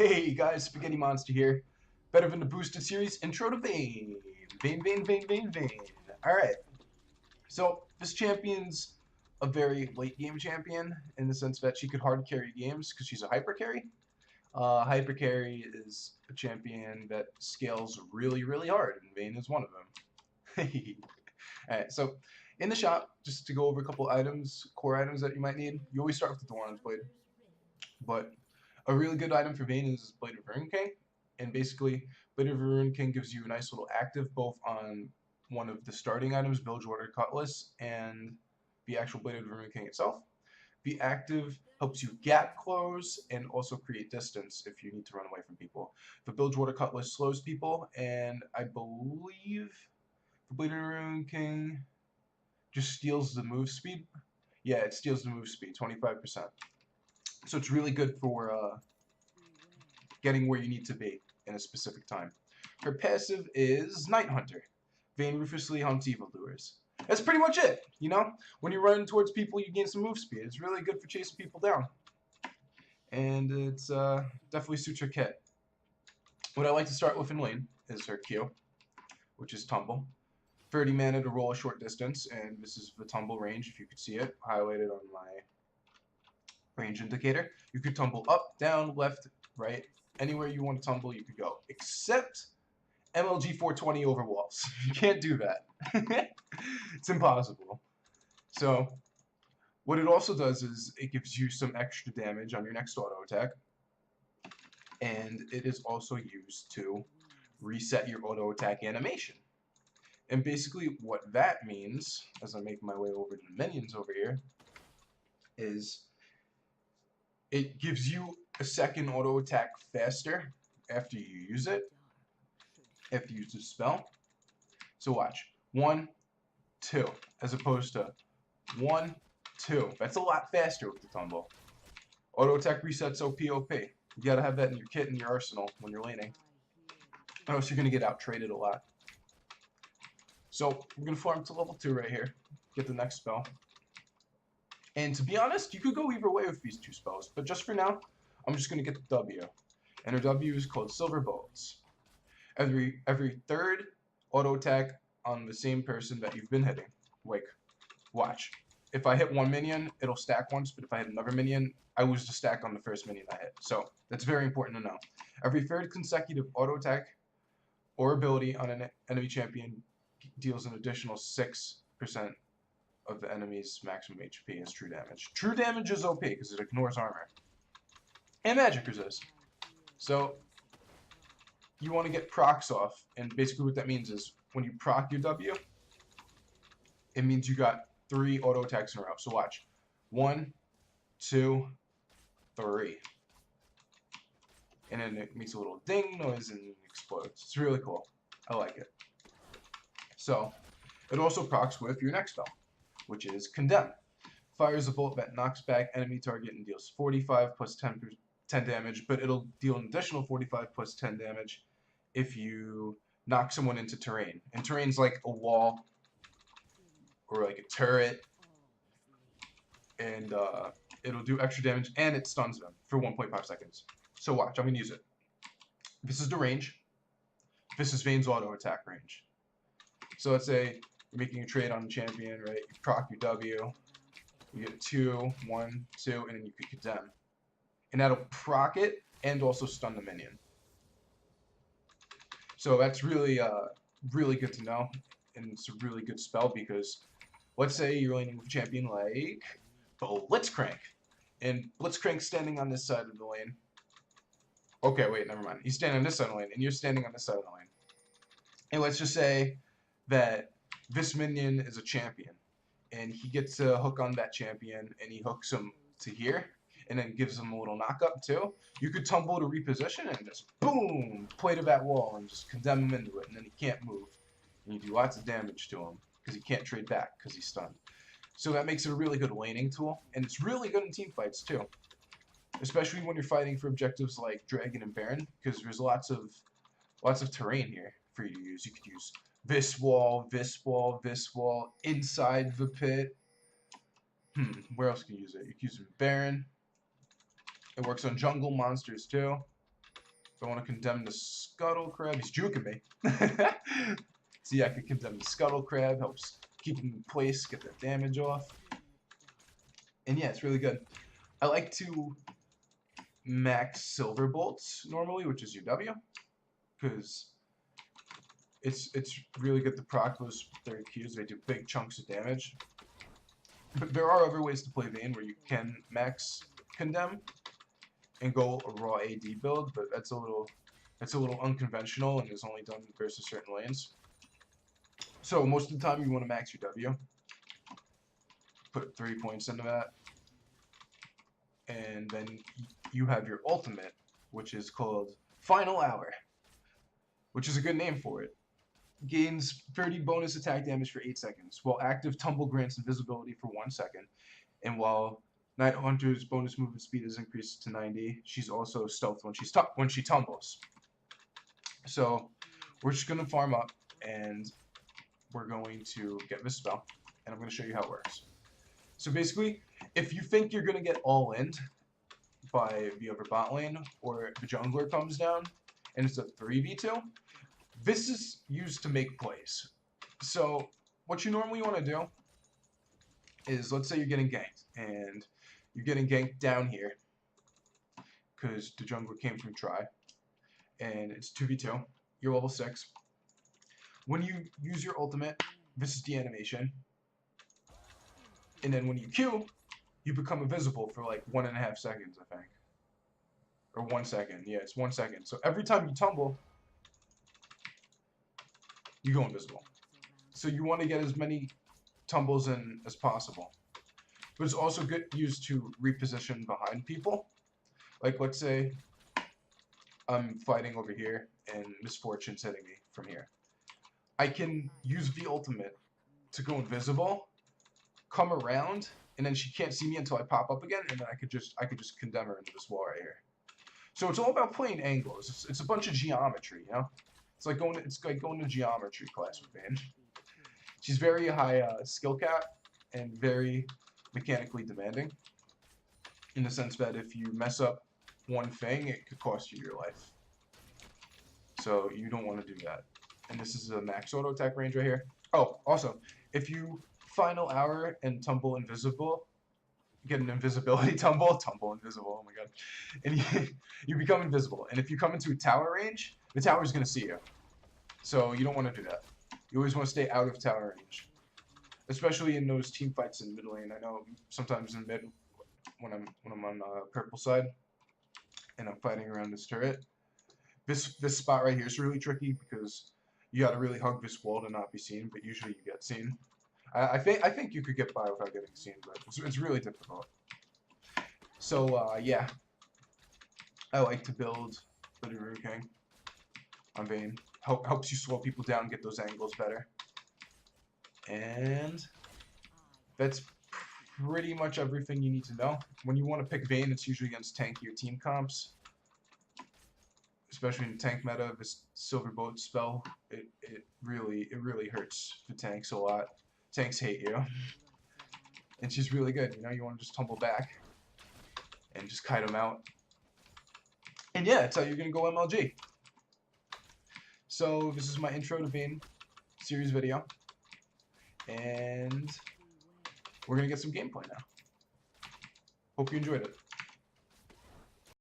Hey guys, Spaghetti Monster here. Better than the boosted series, intro to Vayne. Vayne. Alright, so this champion's a very late game champion in the sense that she could hard carry games because she's a hyper carry. Hyper carry is a champion that scales really hard, and Vayne is one of them. Alright, so in the shop, just to go over a couple items, core items that you might need, you always start with the Thorns Blade, but a really good item for Vayne is Blade of Ruin King, and basically Blade of Ruin King gives you a nice little active both on one of the starting items, Bilgewater Cutlass, and the actual Blade of Ruin King itself. The active helps you gap close and also create distance if you need to run away from people. The Bilgewater Cutlass slows people, and I believe the Blade of Ruin King just steals the move speed. Yeah, it steals the move speed, 25%. So it's really good for getting where you need to be in a specific time. Her passive is Night Hunter. Vayne ruthlessly hunts evildoers. That's pretty much it, you know? When you're running towards people, you gain some move speed. It's really good for chasing people down. And it's definitely suits her kit. What I like to start with in lane is her Q, which is Tumble. 30 mana to roll a short distance, and this is the tumble range, if you could see it, highlighted on my range indicator. You could tumble up, down, left, right, anywhere you want to tumble, you could go, except MLG 420 over walls. You can't do that. It's impossible. So, what it also does is it gives you some extra damage on your next auto attack, and it is also used to reset your auto attack animation. And basically what that means, as I make my way over to the minions over here, is it gives you a second auto attack faster after you use it, after you use the spell. So watch. 1, 2, as opposed to 1, 2. That's a lot faster with the tumble. Auto attack resets OP. You gotta have that in your kit in your arsenal when you're laning. Or else you're gonna get out traded a lot. So we're gonna farm to level 2 right here. Get the next spell. And to be honest, you could go either way with these two spells, but just for now, I'm just gonna get the W. And her W is called Silver Bullets. Every third auto attack on the same person that you've been hitting. Like, watch. If I hit one minion, it'll stack once, but if I hit another minion, I lose the stack on the first minion I hit. So that's very important to know. Every third consecutive auto attack or ability on an enemy champion deals an additional 6% of the enemy's maximum HP as true damage. True damage is OP because it ignores armor. And magic resist. So you want to get procs off, and basically what that means is when you proc your W, it means you got 3 auto attacks in a row. So watch. 1, 2, 3. And then it makes a little ding noise and explodes. It's really cool. I like it. So, it also procs with your next spell, which is Condemn. Fires a bolt that knocks back enemy target and deals 45 plus 10 damage, but it'll deal an additional 45 plus 10 damage if you knock someone into terrain. And terrain's like a wall or like a turret, and it'll do extra damage, and it stuns them for 1.5 seconds. So watch, I'm going to use it. This is the range. This is Vayne's auto attack range. So let's say you're making a trade on the champion, right? You proc your W, you get 2, 1, 2, and then you could condemn. And that'll proc it and also stun the minion. So that's really, really good to know, and it's a really good spell because let's say you're laning with a champion like Blitzcrank, and Blitzcrank's standing on this side of the lane. Okay, wait, never mind. He's standing on this side of the lane, and you're standing on this side of the lane. And let's just say that this minion is a champion, and he gets a hook on that champion, and he hooks him to here, and then gives him a little knock-up too. You could tumble to reposition and just boom, play to that wall and just condemn him into it, and then he can't move. And you do lots of damage to him because he can't trade back because he's stunned. So that makes it a really good laning tool, and it's really good in team fights too, especially when you're fighting for objectives like Dragon and Baron, because there's lots of terrain here for you to use. You could use this wall, inside the pit. Where else can you use it? You can use it in Baron. It works on jungle monsters too. Don't want to condemn the Scuttle Crab. He's juking me. See, I could condemn the Scuttle Crab. Helps keep him in place, get that damage off. And yeah, it's really good. I like to max Silver Bolts normally, which is UW, because it's really good to proc those 30 Qs. They do big chunks of damage. But there are other ways to play Vayne where you can max condemn and go a raw AD build, but that's a little unconventional and is only done versus certain lanes. So most of the time you want to max your W. Put 3 points into that. And then you have your ultimate, which is called Final Hour, which is a good name for it. Gains 30 bonus attack damage for 8 seconds, while active tumble grants invisibility for 1 second. And while Night Hunter's bonus movement speed is increased to 90, she's also stealth when she tumbles. So we're just going to farm up, and we're going to get this spell, and I'm going to show you how it works. So basically, if you think you're going to get all-in by the other bot lane, or the jungler comes down, and it's a 3v2, this is used to make plays. So what you normally want to do is, let's say you're getting ganked, and you're getting ganked down here, because the jungler came from try, and it's 2v2, you're level 6. When you use your ultimate, this is the animation, and then when you Q, you become invisible for like 1.5 seconds, I think. Or 1 second. Yeah, it's 1 second. So every time you tumble, you go invisible. So you want to get as many tumbles in as possible. But it's also good used to reposition behind people. Like, let's say I'm fighting over here and Misfortune's hitting me from here. I can use the ultimate to go invisible, come around, and then she can't see me until I pop up again, and then I could just condemn her into this wall right here. So it's all about playing angles. It's a bunch of geometry, you know. It's like going to geometry class with Vayne. She's very high skill cap and very mechanically demanding, in the sense that if you mess up one thing, it could cost you your life. So you don't want to do that. And this is a max auto attack range right here. Oh, also, if you Final Hour and tumble invisible, get an invisibility tumble invisible, oh my god, and you become invisible. And if you come into a tower range, the tower is going to see you. So you don't want to do that. You always want to stay out of tower range, especially in those team fights in mid lane. I know sometimes in mid, when I'm on the purple side and I'm fighting around this turret, this spot right here is really tricky because you got to really hug this wall to not be seen, but usually you get seen. I think you could get by without getting seen, but it's really difficult. So yeah, I like to build Literary King on Vayne. Helps you slow people down, get those angles better. And that's pretty much everything you need to know. When you want to pick Vayne, it's usually against tankier team comps. Especially in tank meta, this Silver Boat spell, it really hurts the tanks a lot. Tanks hate you. And she's really good, you know, you want to just tumble back and just kite them out. And yeah, that's how you're going to go MLG. So this is my intro to Vayne series video. And we're going to get some gameplay now. Hope you enjoyed it.